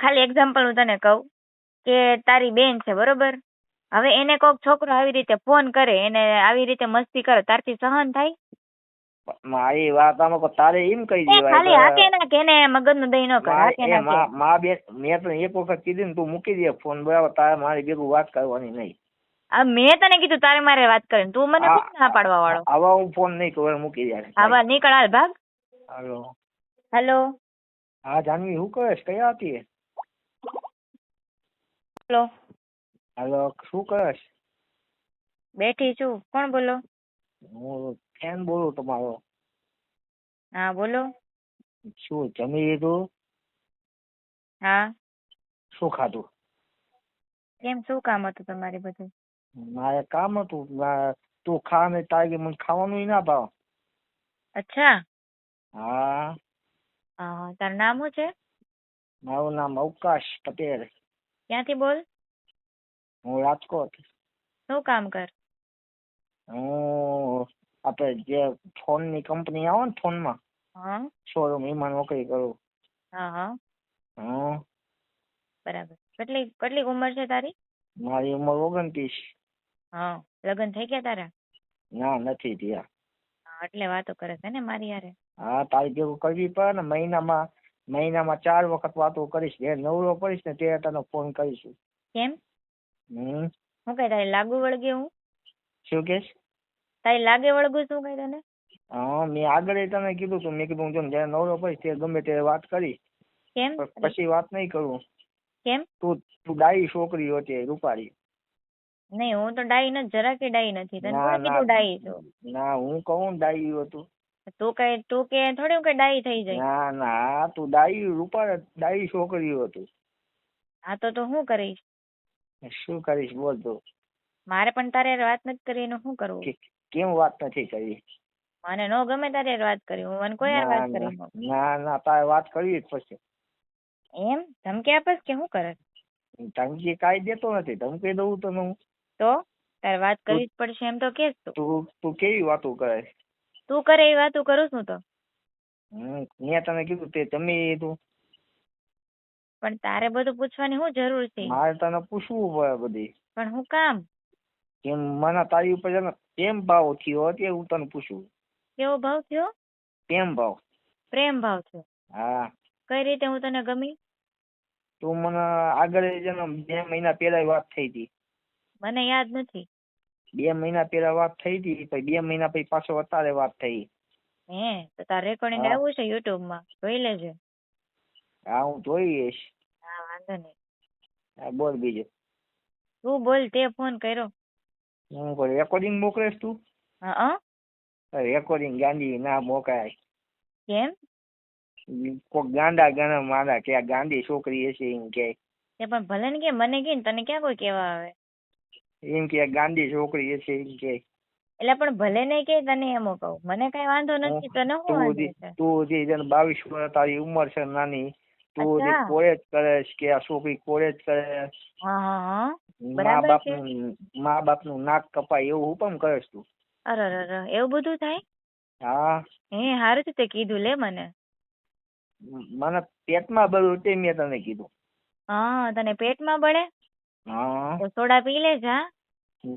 ખાલી એક્ઝામ્પલ હું તને કહું કે તારી બેન છે બરોબર. હવે એને કોક છોકરો આવી રીતે ફોન કરે, એને આવી રીતે મસ્તી કરે, તારથી સહન થાય? મારી વાત આમાં કોઈ તારે એમ કહી દેવાય ખાલી હાકે ના કે ને મગજનું દહીં ન કર, હાકે ના કે. મા બે મેં તો એક વખત કીધું ને તું મૂકી દે ફોન, બરાબર? તારે મારી ભેગું વાત કરવાની નહીં. મેં તને કીધું તારે મારે વાત કરીને, તું મને કોણ ના પાડવા વાળો? આવા હું ફોન નહીં કરું, મૂકી દે. આવા નીકળ, હાલ ભાગ. હાલો. હેલો. હા જાનવી, શું કરે છે? કયા હતી? હેલો. હાલો, શું કરે છે? બેઠી છું. કોણ બોલો? હું ફેન બોલું તમારો. હા બોલો. શું જમી લીધું? હા. શું ખાધું? કેમ, શું કામ હતું તમારે બધું? મારે કામ હતું. તું ખા ને તારી મને ખાવાનું ના ભાવ. અચ્છા. હા. તારું નામ શું છે? મારું નામ અવકાશ પટેલ. ક્યાંથી બોલ? હું રાજકોટ. શું કામ કર? હું આપડે જે ફોન ની કંપની આવે ને ફોન માં, હા, શોરૂમ, એમાં નોકરી કરું. હા હા. હા. બરાબર. કેટલી ઉંમર છે તારી? મારી ઉંમર 29. હા. લગ્ન થઈ ગયા તારા? ના, નથી થયા. હા, એટલે વાતો કરે છે ને મારી હારે. હા, તારી ભેગું કરવી પડે ને. મહિનામાં 4 વખત વાતો કરીશ. જે નવરો પડીશ ને તે તને ફોન કરીશું. કેમ? હું કઈ તારી લાગુ વળગે હું? શું કેશ? તારી લાગે વળગું શું કઈ તને? હા, મેં આગળ તને કીધું તું. મેં કીધું જો જયારે નવરો પડીશ તે ગમે તે વાત કરીશ. કેમ? પછી વાત નહીં કરું. કેમ? તું ડાઈ છોકરી હતી, રૂપાળી. નહીં, હું તો ડાઈ નથી, જરાકે ડાઈ નથી. તને કોણે કીધું ડાઈ છું? ના, હું કહું ડાઈ હતું. તું કે થોડી કે ડાઈ થઈ જાય. ના, તું ડાઈ રૂપાળી ડાઈ છોકરી હતું. હા, તો શું કરીશ? શું કરીશ બોલ તું? મારે પણ તારે વાત નથી કરી, એનું શું કરવું? કેમ વાત નથી કરી? મને નો ગમે તારે વાત કરી, હું મને કોઈ વાત કરી. ના, તારે વાત કરવી જ પડશે. એમ ધમકી આપસ કે શું કરે? ધમકી કાંઈ દેતો નથી. ધમકી દઉં તો હું? તો તારે વાત કરવી જ પડશે એમ તો કે તું કેવી વાતો કરે? તું કરે એવી વાતો કરું છું તો. મેં તને કીધું તે જમી લીધું. પણ તારે બધું પૂછવાની શું જરૂર છે? મારે તને પૂછવું પડે બધી. પણ હું કામ? કેમ મને તારી ઉપર પ્રેમ ભાવ થયો તે હું તને પૂછું. કેવો ભાવ થયો? પ્રેમ ભાવ. પ્રેમ ભાવ થયો? હા. કઈ રીતે હું તને ગમી? તું મને આગળ 2 મહિના પહેલા વાત થઈ હતી. મને યાદ નથી. 2 મહિના પહેલા વાત થઈ હતી, પછી 2 મહિના પછી પાછો અત્યારે વાત થઈ. તો તાર રેકોર્ડિંગ આવ્યું છે યુટ્યુબ માં, જોઈ લેજે. હા, હું જોઈશ. હા, વાંધો નહીં. હા, બોલ બીજું. તું બોલ, તે ફોન કર્યો. હું કોઈ રેકોર્ડિંગ મોકલેશ તું? હા. રેકોર્ડિંગ ગાંડી ના મોકલાય. કેમ? કોઈ ગાંડા મારા કે ગાંડી છોકરી હશે એમ કે. પણ ભલે ને કે, મને કે તને ક્યાં કોઈ કેવા આવે? એમ કે ગાંડી છોકરી હશે એમ કે. એટલે પણ ભલે ને કે, તને એમ કહું, મને કઈ વાંધો નથી. તને શું વાંધો છે? તું જે 22 વર્ષ તારી ઉંમર છે નાની, તું જે કોલેજ કરે કે આ છોકરી કોલેજ કરે? હા. બરાબર છે. મા બાપ નું નાક કપાય એવું હુકમ કરે તું? અરે એવું બધું થાય? હા. હારું છે તે કીધું, લે મને. મને પેટમાં બળ્યું તે મેં તને કીધું. હા, તને પેટમાં બળે? હા. તો સોડા પી લે જા.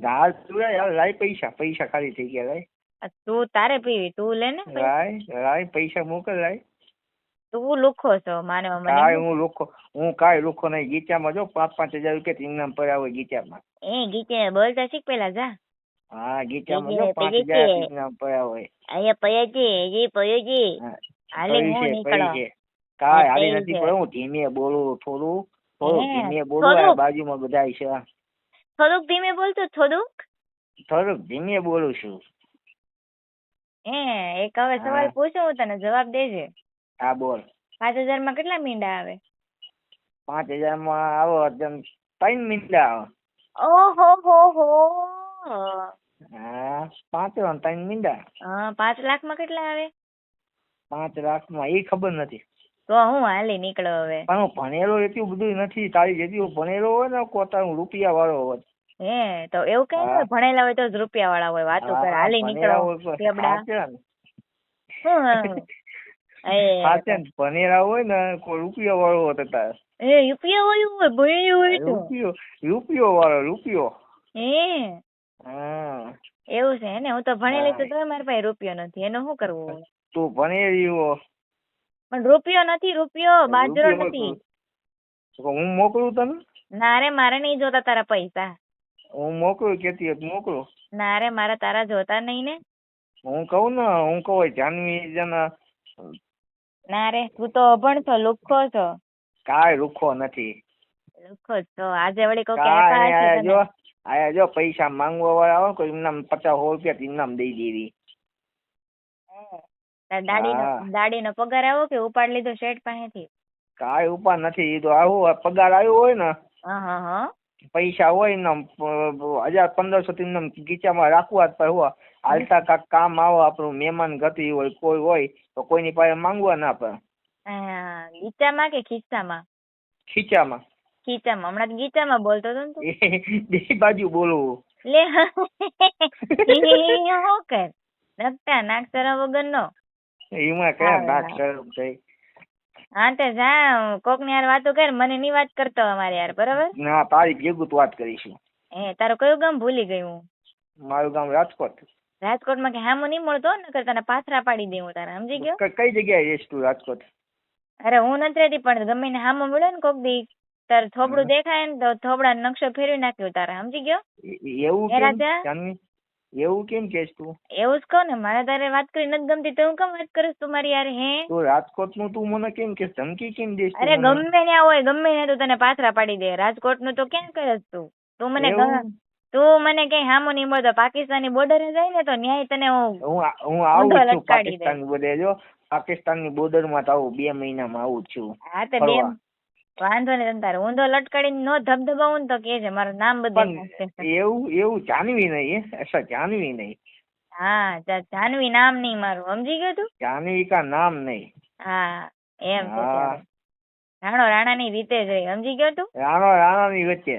હાલ લાય પૈસા ખાલી થઈ ગયા લાય. તું તારે પીવી, તું લે ને. લાય પૈસા મોકલ લાય. તું લુખો છો માને હું કાંઈ લુખો નહીં. ગીચામાં જો 5,000 રૂપિયા ઇનામ પડ્યા હોય ગીચામાં. ગીચે બોલતા શીખ પેલા જા. હા, ગીચામાં જો 5,000 ઇનામ પડ્યા હોય. અહીંયા પયાજી હાલે હું નીકળો. કાંઈ હાલી નથી પડ્યો. હું ધીમે બોલું, થોડું ધીમે બોલું. બાજુમાં બધા છે. થોડુંક ધીમે બોલતું? થોડુંક ધીમે બોલું છું. એક હવે સવાલ પૂછું હું તને, જવાબ દેજે. હા, બોલ. 5,000 માં કેટલા મીંડા આવે? 5,000 માં આવો 3 મીંડા આવે. ઓહો. હા, 5 માં 3 મીંડા. 5 લાખ માં કેટલા આવે? 5 લાખ માં એ ખબર નથી. તો હું હાલી નીકળો હવે. પણ હું ભણેલો એટલું બધું નથી. તારી જેટલી ભણેલો હોય ને કોતા હું રૂપિયા વાળો હોય. તો એવું કઈ હોય, ભણેલા હોય તો જ રૂપિયા વાળા હોય. વાતો કર, હાલી નીકળો. ભણેલા હોય ને કોઈ રૂપિયા વાળો હતો તાર. એ યુપીઆઈ વાળું હોય ભણ્યું હોય તો રૂપિયો વાળો રૂપિયો. હા એવું છે ને? હું તો ભણેલી છું તોય મારી પાસે રૂપિયો નથી, એનો શું કરવું હોય? તું ભણેલી હો પણ રૂપિયો નથી, રૂપિયો બાજરો નથી. હું મોકલું તને? ના રે મારે નહીં જોતા તારા પૈસા. હું મોકલું કેતી મોકલું? ના રે મારે તારા જોતા નહીં ને. હું કહું ને, હું કહું જાનવી જના. ના રે તું તો અભણ છો, લુખ્ખો છો. કાંઈ રૂખો નથી. લુખ્ખો જ છો. આજે વળી કોઈ કહેતા હશે તને. આયા જો પૈસા માંગવા વાળા આવે કોઈ ઇનામ 50-100 રૂપિયા ઇનામ દઈ દેવી. દાડીનો પગાર આવ્યો કે ઉપાડ લીધો શેઠ પાસેથી? કાંઈ ઉપાડ નથી. એ તો આવું પગાર આવ્યો હોય ને, પૈસા હોય ને 1000-1500 ઇનામ ગીચામાં રાખવા જ પડે. હાલતા કાંક કામ આવો, આપણું મહેમાન ગતિ હોય કોઈ હોય તો કોઈની પાસે માંગવા ના પડે. ગીચામાં કે ખિસ્સામાં? ખીચામાં. ખીચામાં. હમણાં ગીચામાં બોલતો હતો ને તું. બે બાજુ બોલવું. લે શું કર નકટા નાક સરા વગર નો. એમાં કયા નાક શરમ થઈ? હા તે જા કોક ની યાર વાતો કર, મને ની વાત કરતો અમારે યાર, બરાબર? ના તારી ભેગું તો વાત કરીશું. તારું કયું ગામ ભૂલી ગઈ હું? મારું ગામ રાજકોટ. રાજકોટમાં કે હામું નહીં મળતો નકર તને પાથરા પાડી દે હું તારા, સમજી ગયો? કઈ જગ્યાએ રહેશ તું રાજકોટ? અરે હું નથી રહેતી, પણ ગમે ને હામું મળે ને કોક દી તાર થોબડું દેખાય ને તો થોબડા નકશો ફેરવી નાખ્યો તારા, સમજી ગયો? એવું કેમ? એવું કેમ કેસ તું? એવું જ કહું ને, મારે તારે વાત કરી નથી ગમતી તો હું કેમ વાત કરીશ તું મારી યાર? હે તું રાજકોટ નું તું મને કેમ કે ધમકી કેમ દેશ? અરે ગમે ત્યાં હોય, ગમે ને તું તને પાથરા પાડી દે. રાજકોટ નું તો ક્યાં કરસ તું? તું મને કઈ હામો નહીં મળતો. પાકિસ્તાની બોર્ડરે જાય ને તો ન્યાય તને હું આવું છું પાકિસ્તાન બોર્ડર. જો પાકિસ્તાનની બોર્ડર માં તો આવું 2 મહિનામાં આવું છું. હા તો વાંધો નહીં, તમ તારે ઊંધો લટકાડીને નો ધબધબાવું તો કે છે મારું નામ બદલી. એવું જાનવી નહીં, ऐसा જાનવી નહીં. હા જાનવી નામ નહીં મારું, સમજી ગયો તું? જાનવી કા નામ નહીં. હા એમ છે. રાણો રાણા ની રીતે જ રહી, સમજી ગયો તું? રાણો રાણા ની વચ્ચે.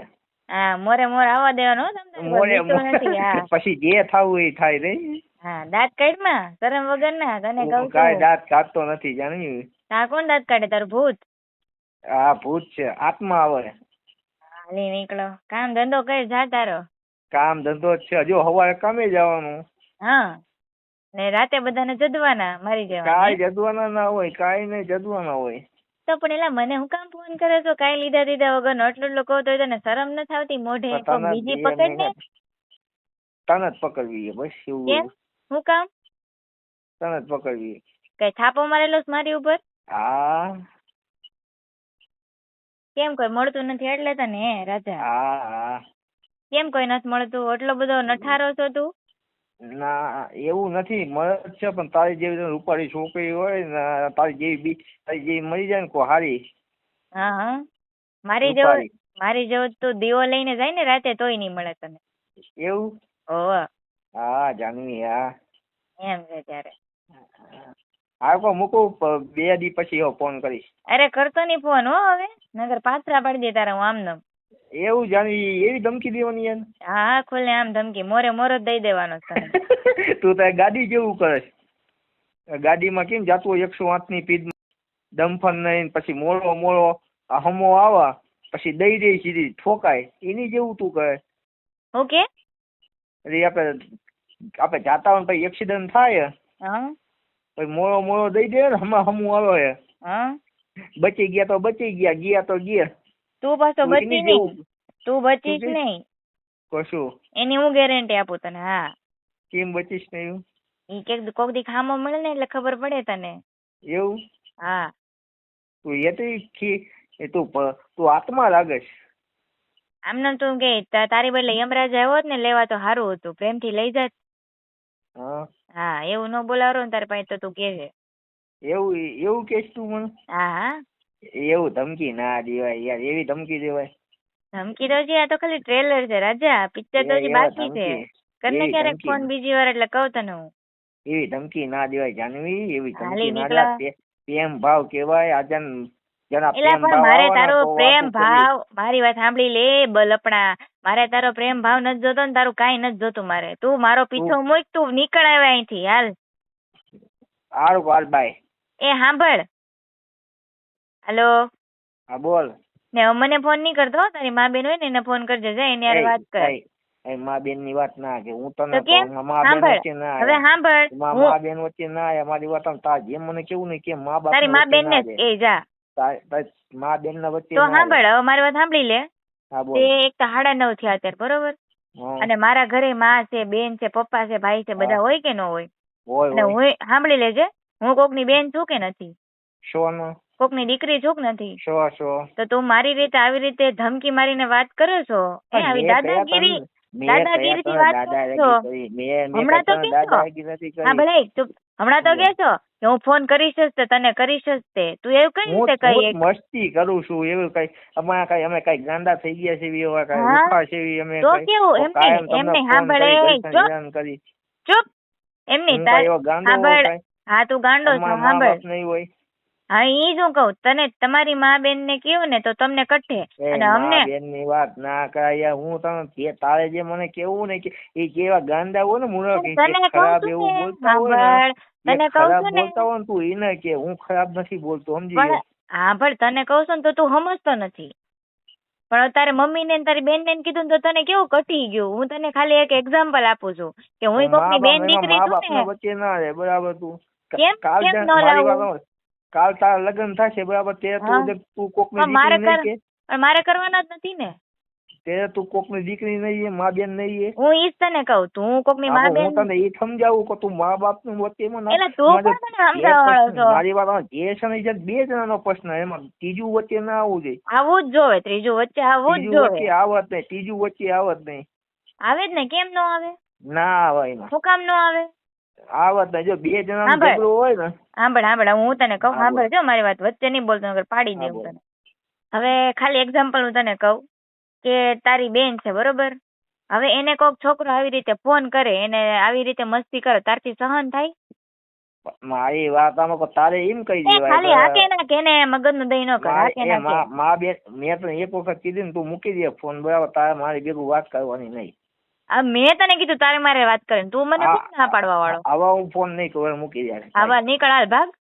હા મોરે મોર આવવા દેવાનો નથી. હા પછી જે થાવું એ થાય રે. હા દાંત કાઢમાં શરમ વગર ના. તને કહું કાંઈ દાંત કાઢતો નથી જાનવી. હા કોણ દાંત કાઢે? તારું ભૂત. હા ભૂત છે, આત્મા આવે. હાલી નીકળો, કામ ધંધો કરી જા તારો. કામ ધંધો જ છે, હજુ સવારે કામે જવાનું. હા ને રાતે બધાને જદવાના મારી જવાના. કાંઈ જદવાના ના હોય, કાંઈ નહીં જદવાના હોય. તો પણ એલા મને હું કામ ફોન કરે છો? કાંઈ લીધા દીધા વગર નો એટલું કહો તો તને શરમ નથી આવતી? મોઢે બીજી પકડ ને. તને જ પકડવી બસ. એવું હું કામ? તને જ પકડવી. કઈ થાપો મારેલો મારી ઉપર? હા. કેમ કોઈ મળતું નથી એટલે તને? હે રાજા? હા. કેમ કોઈ નથી મળતું? એટલો બધો નઠારો છો તું? ના એવું નથી, મળે છે પણ તારી જેવી રૂપાળી છોકરી હોય ને, તારી જેવી મળી જાય ને કો હારી. હા મારી જેવો તું દીવો લઈને જાય ને રાતે તોય નહીં મળે તને. એવું? ઓહ હા જાનવી. હા એમ છે ત્યારે. હા કો મૂકું, 2 દી પછી ફોન કરીશ. અરે કરતો નહીં ફોન હો હવે, નગર પાથરા પાડી દે તારા હું આમ નમ. એવું જાનવી? એવી ધમકી દેવાની યાર? હા ખુલ્લે આમ ધમકી, મોરે મોરો જ દઈ દેવાનો તને. તું તારી ગાડી જેવું કરે. ગાડીમાં કેમ જાતું હોય 108 ની સ્પીડ, દમફન નહીં, પછી મોળો હમો આવા પછી દઈ દે સીધી ઠોકાય, એની જેવું તું કરે. ઓકે આપણે જાતા હોય પછી એક્સિડન્ટ થાય, પછી મોળો દઈ દે ને, હમું આવે. બચી ગયા તો બચી ગયા તો ગયા. તું પાછો બચી નહીં, તું બચીશ નહીં કશું. એની હું ગેરંટી આપું તને. હા કેમ બચીશ નહીં? ઈ કે કોક દી ખામો મળે ને એટલે ખબર પડે તને. એવું? હા તું આત્મા લાગે. આમને તું કે તારી બદલે યમરાજ આવ્યો હોત ને લેવા તો સારું હતું, પ્રેમથી લઈ જાત. હા એવું ન બોલાવો ને તારી પાસે તો તું કે છે. એવું કેસ તું મને? હા એવું ધમકી ના દેવાય યાર, એવી ધમકી દેવાય? ધમકી તો છે, આ તો ખાલી ટ્રેલર છે રાજા, પિક્ચર તો હજી બાકી છે. કરને ક્યારેક ફોન બીજી વાર એટલે કહું તને હું. એવી ધમકી ના દેવાય જાનવી, એવી ધમકી ના દેવાય. પ્રેમ ભાવ કેવાય. આજન મારે તારો પ્રેમ ભાવ, મારી વાત સાંભળી લે બલપણા, મારે તારો પ્રેમ ભાવ નથી જોતો ને તારું કાઈ નથી જોતું મારે. તું મારો પીછો મૂક, તું નીકળ આવે અહીંથી હાલ. હાલ બાય. એ સાંભળ. હેલો. હા બોલ. ને હવે મને ફોન નહીં કરતો હો, તારી મા બેન હોય ને એને ફોન કરજે, જા એની હારે વાત કર. મા બેન ની વાત ના કે હું તને તો કેમ? મા બેન વચ્ચે ના હવે સાંભળ, મા બેન વચ્ચે ના આયા મારી વાત તાર જેમ મને કેવું નહીં કે મા બાપ તારી મા બેન ને એ જા મા બેન ના વચ્ચે તો સાંભળ, હવે મારી વાત સાંભળી લે. હા બોલ. તે એક તો 9:30 થયા અત્યારે, બરોબર? અને મારા ઘરે માં છે, બેન છે, પપ્પા છે, ભાઈ છે, બધા હોય કે ન હોય? અને હું સાંભળી લેજે, હું કોકની બેન છું કે નથી? કોકની દીકરી છું કે નથી? તો તું મારી રીતે આવી રીતે ધમકી મારીને વાત કરો છો, આવી દાદાગીરી થી વાત કરો છો. હમણાં તો કેશો, હા ભલે હમણાં તો કેશો કે હું ફોન કરીશ જ તે, તને કરીશ જ તે. તું એવું કઈ રીતે કહી? મસ્તી કરું છું એવું કઈ? અમે કઈ ગાંડા થઈ ગયા છે એવા કઈ રૂખા છે અમે? તો કેવું એમને સાંભળે, ચૂપ એમની સાંભળ. હા તું ગાંડો છો, સાંભળ. નહીં હોય. હા ઈ શું કહું તને, તમારી મા બેન ને કેવું ને તો તમને કઠે, અને અમને બેન ની વાત ના કરાય. હું તને તારે જે મને કેવું ને કે એ કેવા ગાંડા હોય ને મુરક ખરાબ એવું બોલતા હોય ને, તને કહું છું ને બોલતા હોય ને તું એને કે હું ખરાબ નથી બોલતો, સમજી ગયો? હા પણ તને કહું છું ને તો તું સમજતો નથી. પણ તારે મમ્મી ને તારી બેન ને કીધું તો તને કેવું કટી ગયું. હું તને ખાલી એક એક્ઝામ્પલ આપું છું કે હું કોકની બેન દીકરી છું ને. વચ્ચે ના રહે, બરાબર? તું કેમ ન લાવું? કાલ તારા લગ્ન થશે, બરાબર? તે તું કોકની દીકરી નહીં કે? મારે કરવાના જ નથી ને. તે તું કોકની દીકરી નહીં, મા બેન નહીં. હું ઈ જ તને કહું, તું કોકની મા બેન. હું તને એ સમજાવું કે તું મા બાપ નું વચ્ચે એટલે તું પણ મને સમજાવવાનો છો. મારી વાત જે છે ને બે જણાનો પ્રશ્ન, એમાં ત્રીજું વચ્ચે ના આવવું જોઈએ. આવવું જ જોવે, ત્રીજું વચ્ચે આવવું જ જોવે. આવત નહીં, ત્રીજું વચ્ચે આવત નહીં. આવે જ ને, કેમ ન આવે? ના આવે એમાં. શું કામ ન આવે? આવત નહીં. જો બે જણા ઝઘડો હોય ને. સાંભળ, હું તને કહું, સાંભળ જો મારી વાત, વચ્ચે નહીં બોલતો નકર પાડી દેવું તને. હવે ખાલી એક્ઝામ્પલ હું તને કહું કે તારી બેન છે, બરોબર? હવે એને કોક છોકરો આવી રીતે ફોન કરે, એને આવી રીતે મસ્તી કરે, તારથી સહન થાય? મારી વાત આમાં તારે એમ કહી દેવાય, ખાલી હાકે ના કે ને મગજનું દહીં ન કર, હાકે ના કે. મા બેન મેં તને એક વખત કીધું ને, તું મૂકી દે ફોન, બરાબર? તારે મારી ભેગું વાત કરવાની નહીં. મેં તને કીધું તારે મારે વાત કરે, તું મને ના પાડવા વાળો. આવા હું ફોન નહીં કરું, મૂકી દે. આવા નીકળ, હાલ ભાગ.